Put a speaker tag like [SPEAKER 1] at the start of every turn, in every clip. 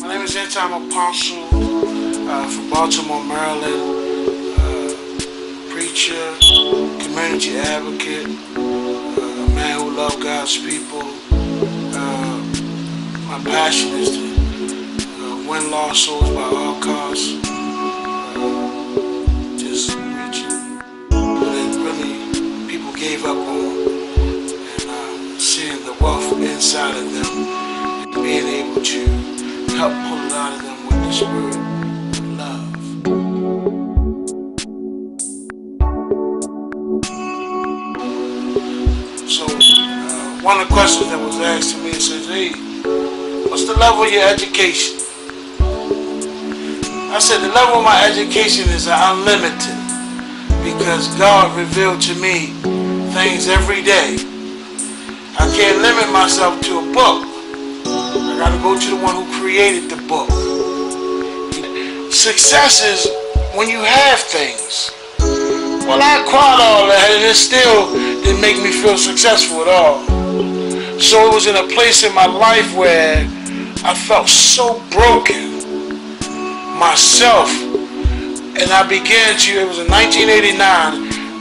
[SPEAKER 1] My name is InTime Apostle from Baltimore, Maryland. Preacher, community advocate, a man who loves God's people. My passion is to win lost souls by all costs. Just reaching what really people gave up on, and seeing the wealth inside of them, and being able to help pull it out of them with the spirit of love. So, one of the questions that was asked to me says, "Hey, what's the level of your education?" I said, the level of my education is unlimited because God revealed to me things every day. I can't limit myself to a book. I got to go to the one who created the book. Success is when you have things. Well, I acquired all that and it still didn't make me feel successful at all. So it was in a place in my life where I felt so broken myself, and I began to, it was in 1989,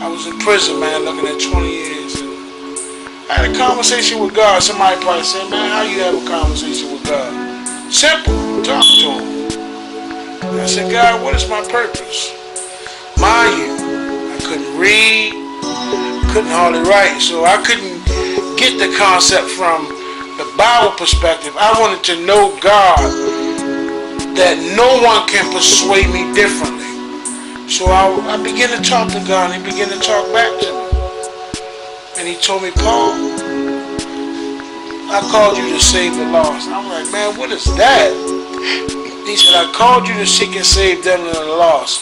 [SPEAKER 1] I was in prison, man, looking at 20 years, and I had a conversation with God. Somebody probably said, "Man, how you have a conversation with God?" Simple, talk to him. And I said, "God, what is my purpose?" Mind you, I couldn't read, couldn't hardly write, so I couldn't get the concept from the Bible perspective. I wanted to know God, that no one can persuade me differently. So I began to talk to God, and He began to talk back to me. And He told me, "Paul, I called you to save the lost." I'm like, "Man, what is that?" He said, "I called you to seek and save them that are lost."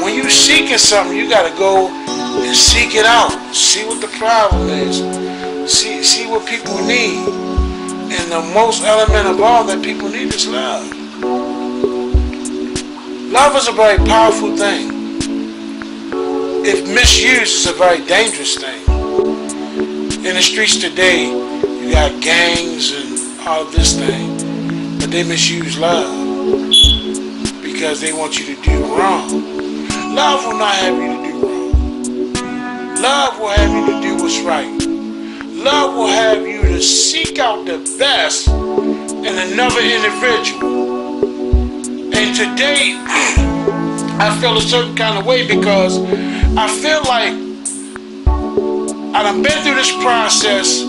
[SPEAKER 1] When you seeking something, you got to go and seek it out. See what the problem is. See what people need. And the most element of all that people need is love. Love is a very powerful thing. If misused, it's a very dangerous thing. In the streets today, you got gangs and all of this thing, but they misuse love because they want you to do wrong. Love will not have you to do wrong. Love will have you to do what's right. Love will have you to seek out the best in another individual. And today, I feel a certain kind of way because I feel like I done been through this process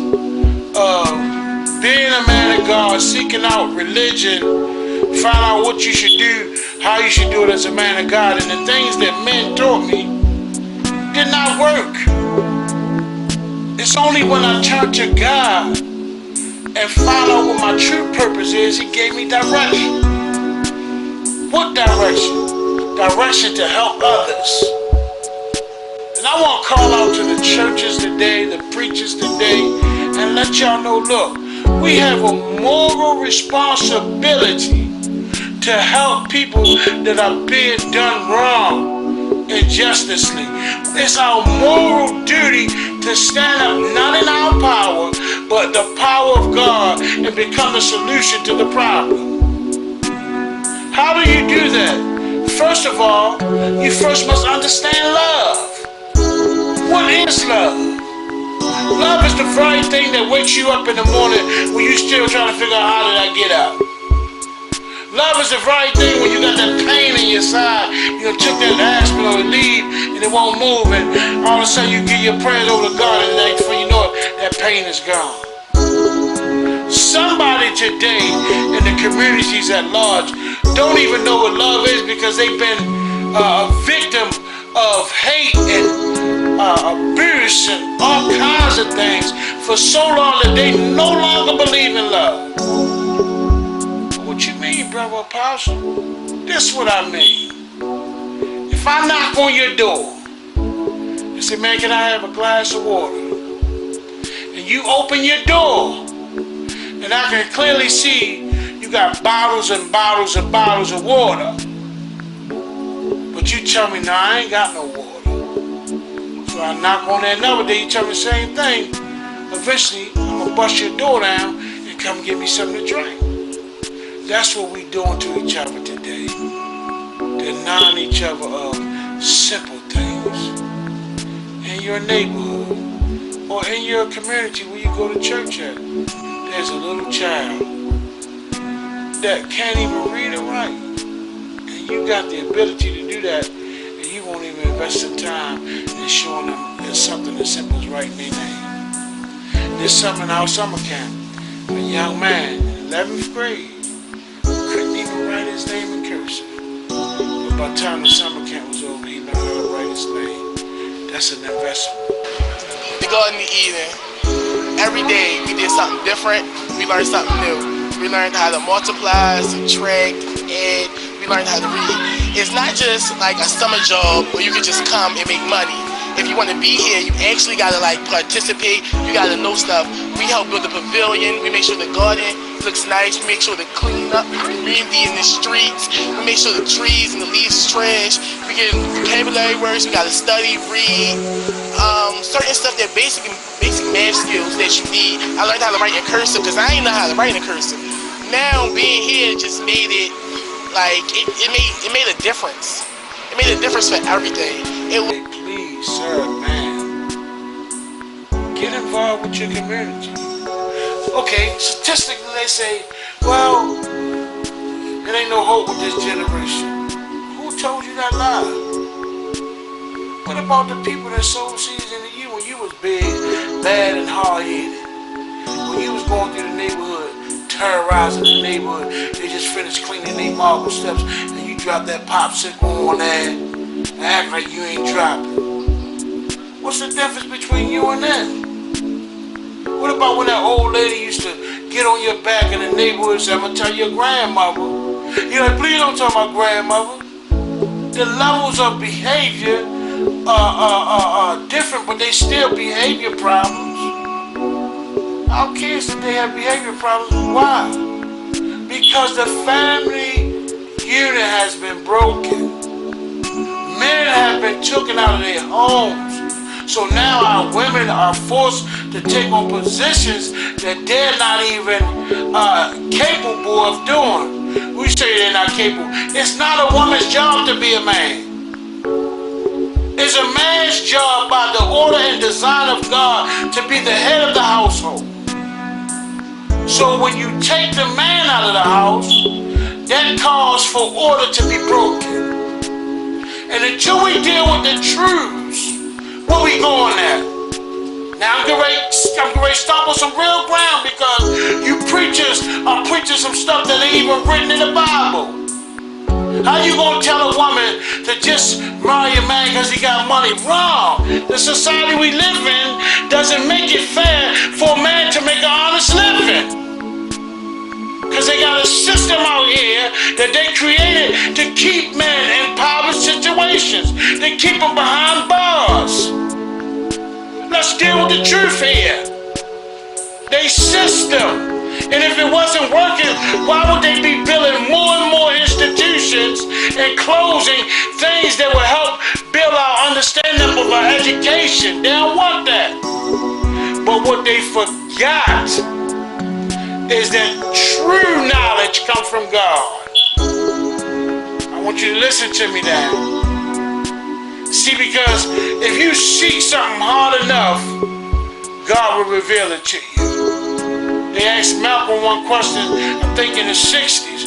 [SPEAKER 1] of being a man of God, seeking out religion, find out what you should do, how you should do it as a man of God, and the things that men taught me did not work. It's only when I turn to God and find out what my true purpose is, He gave me direction. What direction? Direction to help others. And I want to call out to the churches today, the preachers today, and let y'all know, look, we have a moral responsibility to help people that are being done wrong injusticeally. It's our moral duty to stand up, not in our power, but the power of God, and become the solution to the problem. How do you do that? First of all, you first must understand love. What is love? Love is the very thing that wakes you up in the morning when you still trying to figure out how did I get up. Love is the very thing when you got that pain in your side. You took that aspirin or leave and it won't move, and all of a sudden you give your prayers over to God, and then before you know it, that pain is gone. Somebody today in the communities at large don't even know what love is because they've been a victim of hate and abuse and all kinds of things for so long that they no longer believe in love. What you mean, brother Apostle? This is what I mean. If I knock on your door and say, man, can I have a glass of water? And you open your door and I can clearly see you got bottles and bottles and bottles of water. But you tell me, no, I ain't got no water. So I knock on there another day, you tell me the same thing. Eventually, I'm going to bust your door down and come get me something to drink. That's what we doing to each other today. Denying each other of simple things. In your neighborhood or in your community where you go to church at, there's a little child that can't even read or write. And you got the ability to do that, and you won't even invest the time in showing them there's something as simple as writing their name. This summer in our summer camp, a young man in 11th grade couldn't even write his name in cursive. But by the time the summer camp was over, he learned how to write his name. That's an investment.
[SPEAKER 2] The Garden of Eden. Every day we did something different. We learned something new. We learned how to multiply, subtract, add. We learned how to read. It's not just like a summer job where you can just come and make money. If you want to be here, you actually gotta participate. You gotta know stuff. We help build the pavilion. We make sure the garden looks nice. We make sure the clean up, community in the streets. We make sure the trees and the leaves is trash. We get vocabulary words. We gotta study, read, certain stuff that basic math skills that you need. I learned how to write in cursive because I didn't know how to write in cursive. Now being here just made it it made a difference. It made a difference for everything.
[SPEAKER 1] Please, sir, man, get involved with your community. Okay, statistically they say, well, there ain't no hope with this generation. Who told you that lie? What about the people that sowed seeds into you when you was big, bad, and hard-headed? When you was going through the neighborhood, terrorizing the neighborhood, they just finished cleaning their marble steps, and you dropped that popsicle on there and act like you ain't dropping. What's the difference between you and them? What about when that old lady used to get on your back in the neighborhood and say, I'm going to tell your grandmother? You're like, please don't tell my grandmother. The levels of behavior are different, but they still behavior problems. Our kids today have behavior problems. Why? Because the family unit has been broken. Men have been taken out of their homes. So now our women are forced to take on positions that they're not even capable of doing. We say they're not capable. It's not a woman's job to be a man. It's a man's job by the order and design of God to be the head of the household. So when you take the man out of the house, that calls for order to be broken. And until we deal with the truths, where we going at? Now I'm getting ready to stop on some real ground because you preachers are preaching some stuff that ain't even written in the Bible. How you gonna tell a woman to just marry a man because he got money? Wrong. The society we live in doesn't make it fair for a man to make an honest living. Because they got a system out here that they created to keep men in poverty situations. They keep them behind bars. Let's deal with the truth here. They system. And if it wasn't working, why would they be building more and more institutions and closing things that will help build our understanding of our education? They don't want that. But what they forgot is that true knowledge comes from God. I want you to listen to me now. See, because if you seek something hard enough, God will reveal it to you. They asked Malcolm one question, I think in the 60s.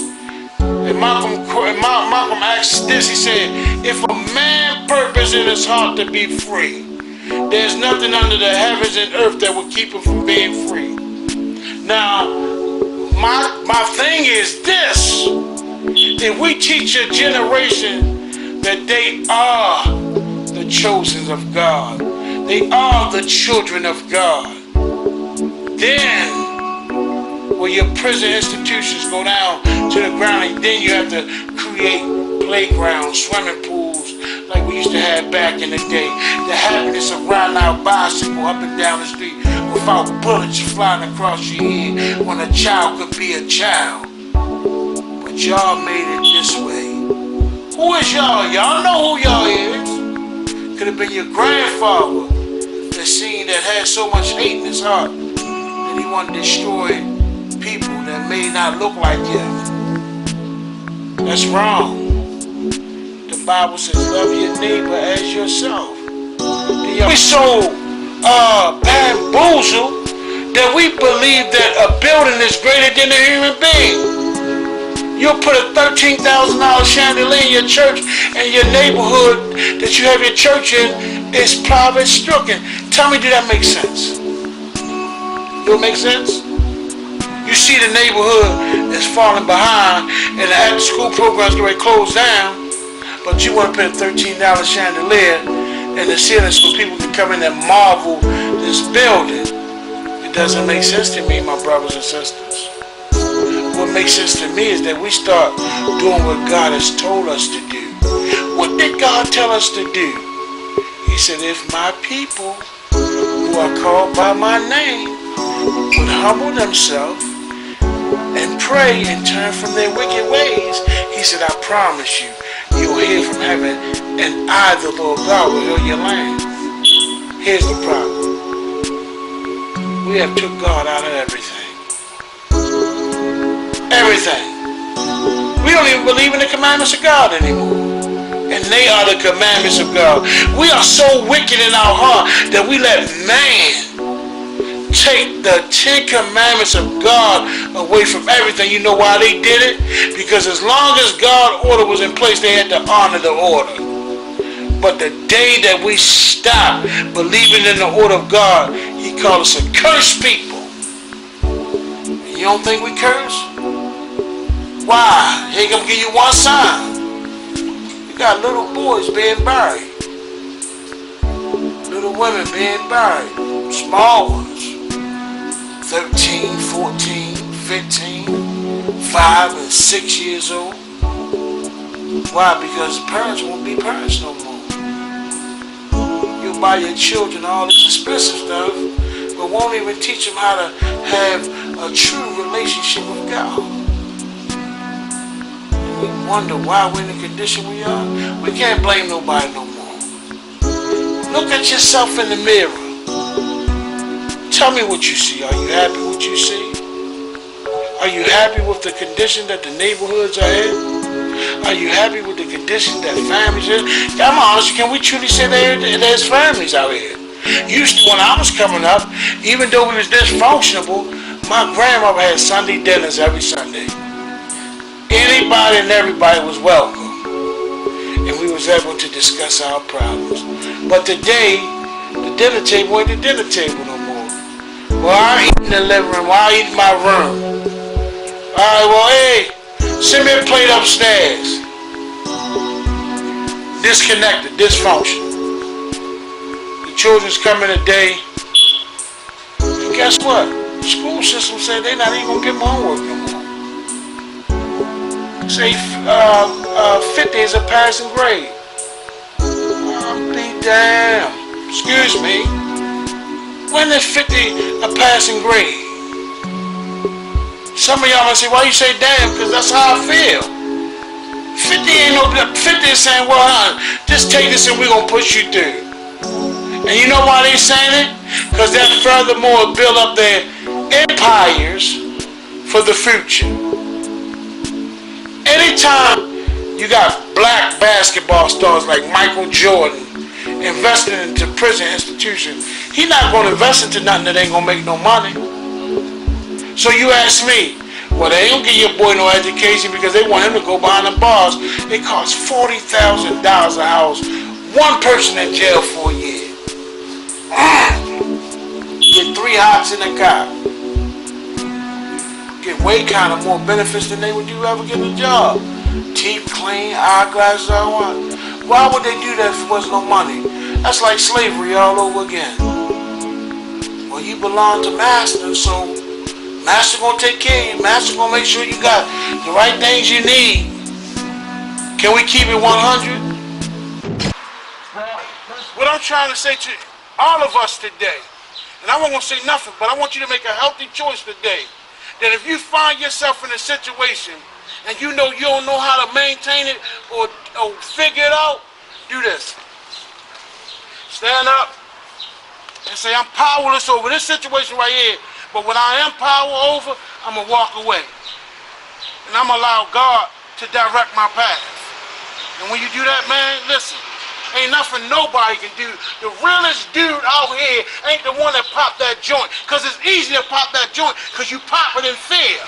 [SPEAKER 1] And Malcolm asked this, he said, if a man purpose in his heart to be free, there's nothing under the heavens and earth that will keep him from being free. Now, my thing is this. If we teach a generation that they are the chosen of God, they are the children of God, then will your prison institutions go down to the ground, and then you have to create playgrounds, swimming pools, like we used to have back in the day. The happiness of riding our bicycle up and down the street without bullets flying across your head when a child could be a child. But y'all made it this way. Who is y'all? Y'all know who y'all is. Could have been your grandfather that seen that had so much hate in his heart that he wanted to destroy people that may not look like him. That's wrong. The Bible says, love your neighbor as yourself. We so bamboozled that we believe that a building is greater than a human being. You'll put a $13,000 chandelier in your church, and your neighborhood that you have your church in is private stricken. Tell me, do that make sense? Do it make sense? You see the neighborhood is falling behind, and the after-school programs are going to close down, but you want to put a $13 chandelier in the ceiling so people can come in and marvel this building. It doesn't make sense to me, my brothers and sisters. What makes sense to me is that we start doing what God has told us to do. What did God tell us to do? He said, if my people who are called by my name would humble themselves and pray and turn from their wicked ways, he said, I promise you, you'll hear from heaven, and I, the Lord God, will heal your land. Here's the problem. We have took God out of everything. Everything. We don't even believe in the commandments of God anymore. And they are the commandments of God. We are so wicked in our heart that we let man take the 10 commandments of God away from everything. You know why they did it? Because as long as God's order was in place, they had to honor the order. But the day that we stop believing in the order of God, he called us a cursed people. You don't think we curse? Why? He gonna give you one sign. You got little boys being buried. Little women being buried. Small ones. 13, 14, 15, 5 and 6 years old. Why? Because parents won't be parents no more. You'll buy your children all this expensive stuff, but won't even teach them how to have a true relationship with God. We wonder why we're in the condition we are. We can't blame nobody no more. Look at yourself in the mirror. Tell me what you see. Are you happy with what you see? Are you happy with the condition that the neighborhoods are in? Are you happy with the condition that families are in? I'm honest, can we truly say there's families out here? Used to, when I was coming up, even though we was dysfunctional, my grandmother had Sunday dinners every Sunday. Anybody and everybody was welcome, and we was able to discuss our problems. But today, the dinner table ain't the dinner table no more. Well, I eat in the living room, well, I eat in my room. Alright, well, hey, send me a plate upstairs. Disconnected, dysfunctional. The children's coming today, and guess what? The school system said they're not even gonna give them homework no more. Say 50 is a passing grade. I'll be damned. Excuse me. When is 50 a passing grade? Some of y'all might say, why you say damn? Because that's how I feel. 50 ain't no, 50 is saying, well, just take this and we're going to push you through. And you know why they saying it? Because that furthermore build up their empires for the future. Anytime you got black basketball stars like Michael Jordan investing into prison institutions. He's not going to invest into nothing that ain't going to make no money. So you ask me, well, they ain't going to give your boy no education because they want him to go behind the bars. It costs $40,000 a house. One person in jail for a year. Get 3 hots in a car. Get way kind of more benefits than they would do ever get a job. Teeth clean, eyeglasses, all what. Why would they do that if there was no money? That's like slavery all over again. Well, you belong to master, so master gonna take care of you. Master gonna make sure you got the right things you need. Can we keep it 100? What I'm trying to say to all of us today, and I won't gonna say nothing, but I want you to make a healthy choice today. That if you find yourself in a situation and you know you don't know how to maintain it or figure it out, do this. Stand up and say, I'm powerless over this situation right here, but when I am power over, I'm going to walk away. And I'm going to allow God to direct my path. And when you do that, man, listen, ain't nothing nobody can do. The realest dude out here ain't the one that popped that joint, because it's easy to pop that joint because you pop it in fear.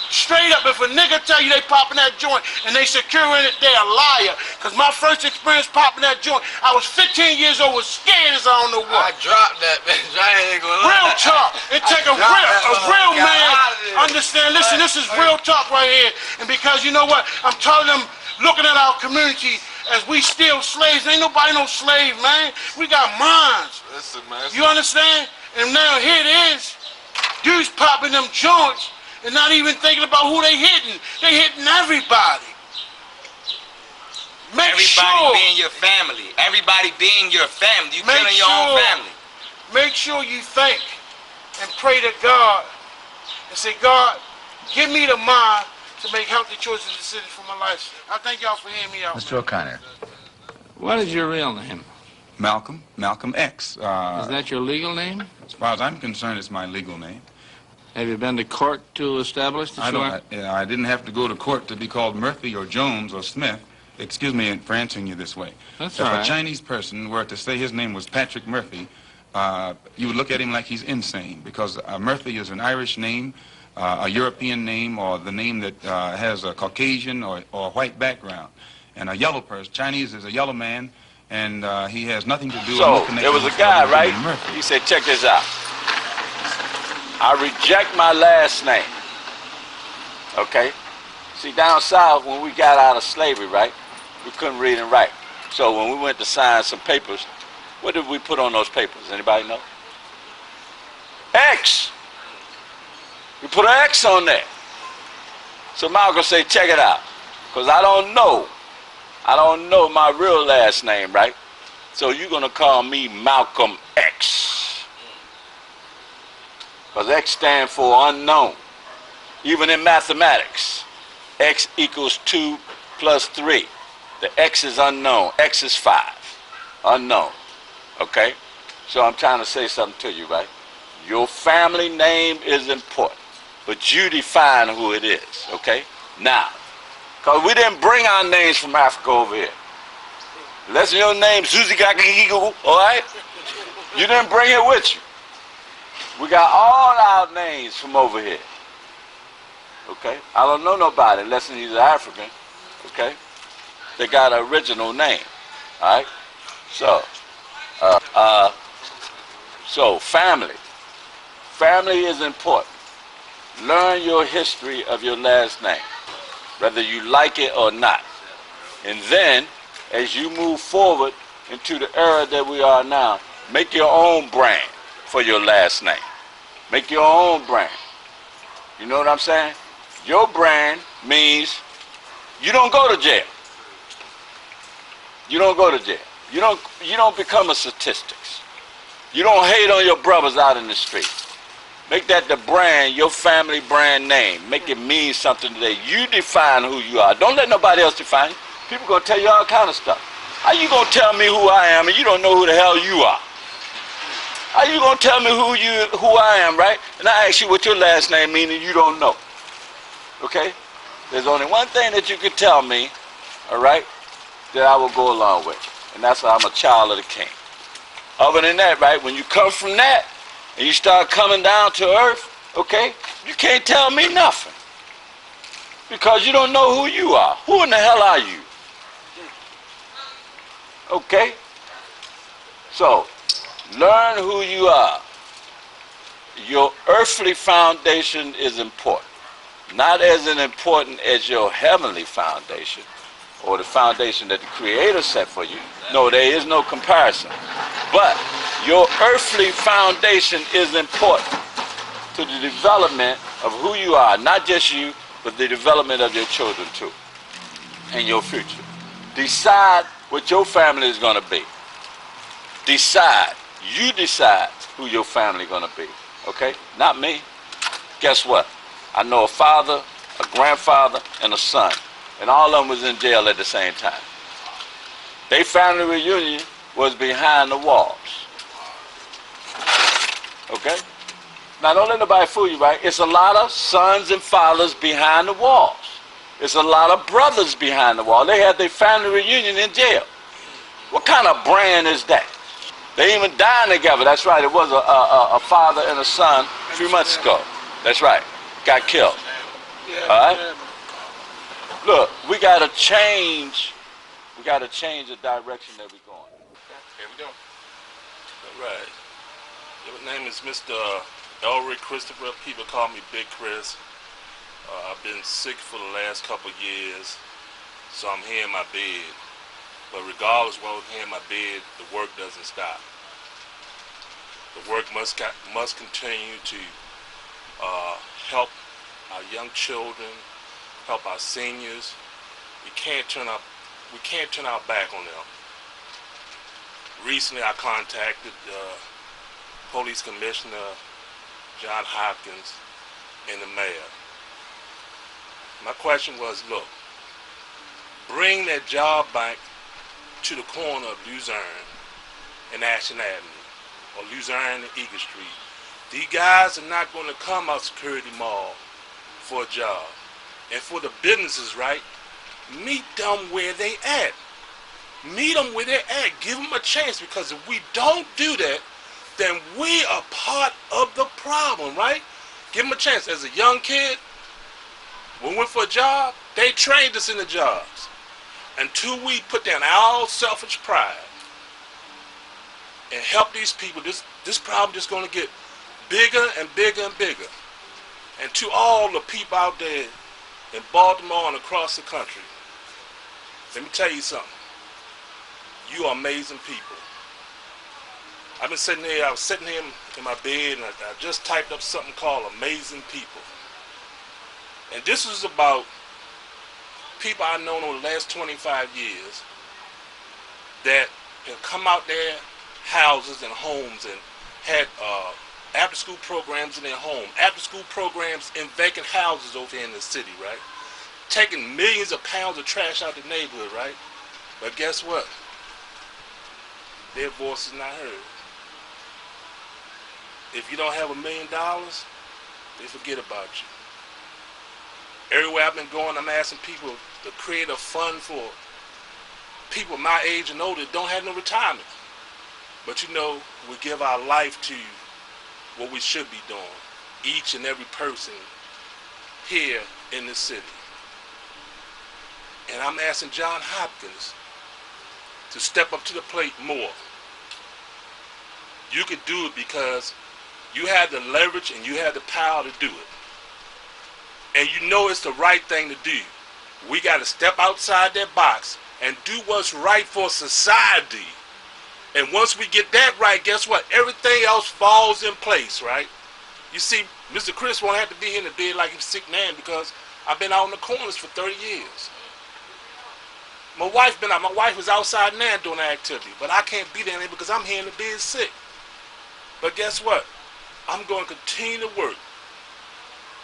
[SPEAKER 1] Straight up, if a nigga tell you they popping that joint and they securing it, they a liar. Because my first experience popping that joint, I was 15 years old, was scared as I don't know what.
[SPEAKER 3] I dropped that, bitch. I ain't gonna lie.
[SPEAKER 1] Real talk. It take a real man. Understand, listen, this is real talk right here. And because you know what? I'm telling them, looking at our community as we still slaves. Ain't nobody no slave, man. We got minds.
[SPEAKER 3] Listen, man.
[SPEAKER 1] You understand? And now here it is. Dudes popping them joints and not even thinking about who they hitting. They hitting everybody.
[SPEAKER 3] Everybody being your family. Everybody being your family. You killing your own family.
[SPEAKER 1] Make sure you think and pray to God and say, God, give me the mind to make healthy choices and decisions for my life. I thank y'all for hearing me out.
[SPEAKER 4] Mr. O'Connor.
[SPEAKER 5] What is your real name?
[SPEAKER 6] Malcolm X.
[SPEAKER 5] Is that your legal name?
[SPEAKER 6] As far as I'm concerned, it's my legal name.
[SPEAKER 5] Have you been to court to establish that
[SPEAKER 6] I didn't have to go to court to be called Murphy or Jones or Smith. Excuse me for answering you this way.
[SPEAKER 5] That's
[SPEAKER 6] if
[SPEAKER 5] all right.
[SPEAKER 6] a Chinese person were to say his name was Patrick Murphy, you would look at him like he's insane, because Murphy is an Irish name, a European name, or the name that has a Caucasian or white background. And a yellow person, Chinese is a yellow man, and he has nothing to do with no connection.
[SPEAKER 7] There was a guy, right? He said, check this out. I reject my last name. Okay? See, down south, when we got out of slavery, right, we couldn't read and write. So when we went to sign some papers, what did we put on those papers? Anybody know? X. We put an X on there. So Malcolm said, check it out. Because I don't know my real last name, right? So you're going to call me Malcolm X. Because X stands for unknown. Even in mathematics, X equals 2 plus 3. The X is unknown. X is 5. Unknown. Okay? So I'm trying to say something to you, right? Your family name is important, but you define who it is, okay? Now, because we didn't bring our names from Africa over here. Unless your name's Zuzi Gagagigo, all right? You didn't bring it with you. We got all our names from over here. Okay? I don't know nobody unless he's African. Okay? They got an original name. Alright? So family. Family is important. Learn your history of your last name, whether you like it or not. And then, as you move forward into the era that we are now, make your own brand for your last name. Make your own brand. You know what I'm saying? Your brand means you don't go to jail. You don't go to jail. You don't become a statistics. You don't hate on your brothers out in the street. Make that the brand, your family brand name. Make it mean something today. You define who you are. Don't let nobody else define you. People gonna tell you all kind of stuff. How you gonna tell me who I am and you don't know who the hell you are? How you gonna tell me who I am, right? And I ask you what your last name means and you don't know. Okay? There's only one thing that you could tell me, all right, that I will go along with. And that's why I'm a child of the King. Other than that, right, when you come from that and you start coming down to earth, okay, you can't tell me nothing. Because you don't know who you are. Who in the hell are you? Okay? So, learn who you are. Your earthly foundation is important. Not as important as your heavenly foundation or the foundation that the Creator set for you. No, there is no comparison. But your earthly foundation is important to the development of who you are. Not just you, but the development of your children too. And your future. Decide what your family is going to be. Decide. You decide who your family is going to be. Okay? Not me. Guess what? I know a father, a grandfather, and a son. And all of them was in jail at the same time. Their family reunion was behind the walls. Okay? Now don't let nobody fool you, right? It's a lot of sons and fathers behind the walls. It's a lot of brothers behind the wall. They had their family reunion in jail. What kind of brand is that? They even dying together. That's right. It was a father and a son a few months ago. That's right. Got killed. All right? Look, we got to change. We got to change the direction that we're going.
[SPEAKER 4] Here we go. All right. My name is Mr. Elric Christopher. People call me Big Chris. I've been sick for the last couple of years, so I'm here in my bed. But regardless of what I'm here in my bed, the work doesn't stop. The work must continue to help our young children, help our seniors. We can't turn our back on them. Recently, I contacted Police Commissioner John Hopkins and the mayor. My question was, look, bring that job bank to the corner of Luzerne and Ashland Avenue, or Luzerne and Eagle Street. These guys are not going to come out Security Mall for a job. And for the businesses, right, meet them where they at. Meet them where they're at. Give them a chance, because if we don't do that, then we are part of the problem, right? Give them a chance. As a young kid, when we went for a job, they trained us in the jobs. Until we put down our selfish pride and help these people, this problem just going to get bigger and bigger and bigger. And to all the people out there in Baltimore and across the country, let me tell you something. You are amazing people. I was sitting here in my bed, and I just typed up something called Amazing People. And this is about people I've known over the last 25 years that have come out their houses and homes and had after-school programs in their home, after-school programs in vacant houses over here in the city, right? Taking millions of pounds of trash out the neighborhood, right? But guess what? Their voice is not heard. If you don't have $1 million, they forget about you. Everywhere I've been going, I'm asking people to create a fund for people my age and older that don't have no retirement. But you know, we give our life to what we should be doing, each and every person here in this city. And I'm asking John Hopkins to step up to the plate more. You could do it because you have the leverage and you have the power to do it. And you know it's the right thing to do. We got to step outside that box and do what's right for society. And once we get that right, guess what? Everything else falls in place, right? You see, Mr. Chris won't have to be here in the bed like he's a sick man because I've been out in the corners for 30 years. My wife been out. My wife was outside now doing that activity, but I can't be there because I'm here in the bed sick. But guess what? I'm going to continue to work.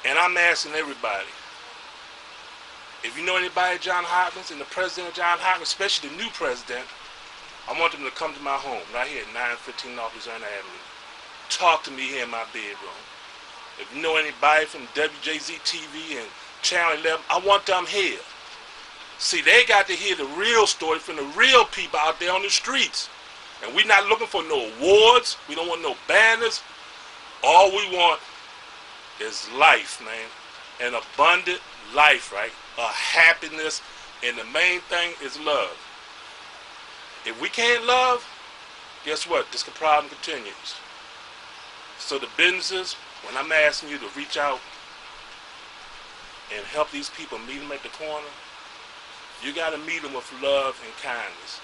[SPEAKER 4] And I'm asking everybody, if you know anybody, John Hopkins, and the president of John Hopkins, especially the new president, I want them to come to my home, right here at 915 North Luzerne Avenue. Talk to me here in my bedroom. If you know anybody from WJZ TV and Channel 11, I want them here. See, they got to hear the real story from the real people out there on the streets. And we're not looking for no awards. We don't want no banners. All we want is life, man. An abundant life, right? A happiness. And the main thing is love. If we can't love, guess what? This problem continues. So the businesses, when I'm asking you to reach out and help these people, meet them at the corner, you got to meet them with love and kindness.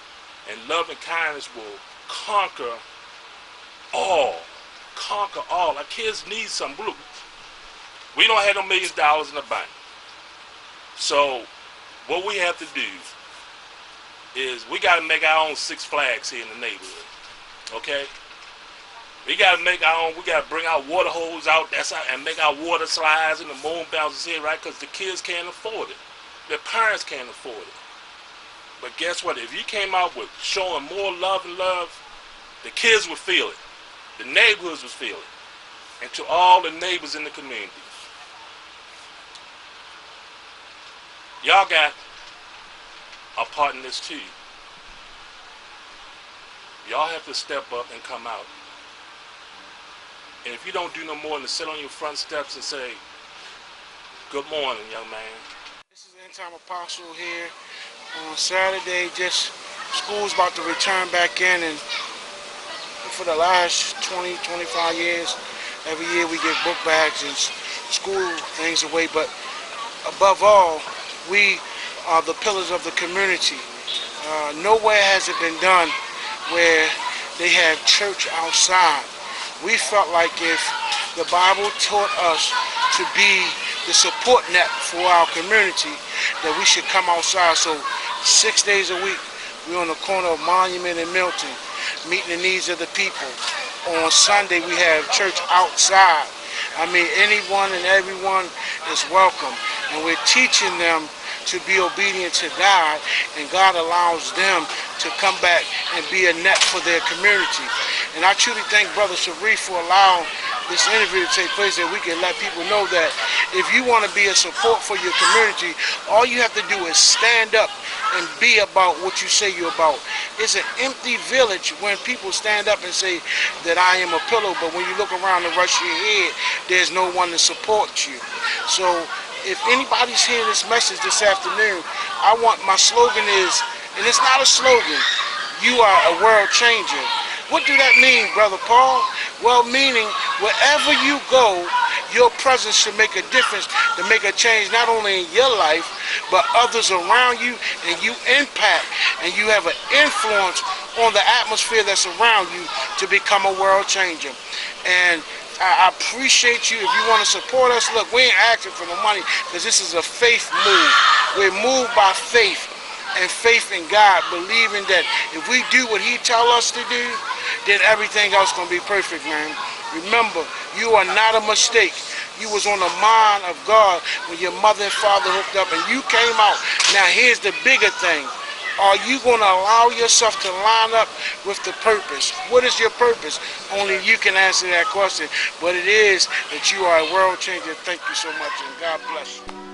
[SPEAKER 4] And love and kindness will conquer all. Conquer all. Our kids need something. Look, we don't have no $millions in the bank. So what we have to do is we got to make our own Six Flags here in the neighborhood. Okay? We got to make our own. We got to bring our water hose out and make our water slides and the moon bounces here, right? Because the kids can't afford it. Their parents can't afford it. But guess what? If you came out with showing more love and love, the kids would feel it. The neighborhoods would feel it. And to all the neighbors in the community, y'all got a part in this too. Y'all have to step up and come out. And if you don't do no more than sit on your front steps and say, "Good morning, young man."
[SPEAKER 1] This is InTime Apostle here on Saturday. Just school's about to return back in, and for the last 20-25 years, every year we get book bags and school things away. But above all, we are the pillars of the community. Nowhere has it been done where they have church outside. We felt like if the Bible taught us to be the support net for our community, that we should come outside. So 6 days a week, we're on the corner of Monument and Milton, meeting the needs of the people. On Sunday, we have church outside. I mean, anyone and everyone is welcome. And we're teaching them to be obedient to God, and God allows them to come back and be a net for their community. And I truly thank Brother Sharif for allowing this interview to take place, that we can let people know that if you want to be a support for your community, all you have to do is stand up and be about what you say you're about. It's an empty village when people stand up and say that I am a pillow, but when you look around and rush your head, there's no one to support you. So if anybody's hearing this message this afternoon, my slogan is, and it's not a slogan, you are a world changer. What do that mean, Brother Paul? Well, meaning wherever you go, your presence should make a difference, to make a change not only in your life, but others around you, and you impact, and you have an influence on the atmosphere that's around you to become a world changer. And I appreciate you. If you want to support us, look, we ain't asking for no money, because this is a faith move. We're moved by faith, and faith in God, believing that if we do what He tells us to do, then everything else gonna be perfect, man. Remember, you are not a mistake. You was on the mind of God when your mother and father hooked up and you came out. Now here's the bigger thing. Are you going to allow yourself to line up with the purpose? What is your purpose? Only you can answer that question. But it is that you are a world changer. Thank you so much, and God bless you.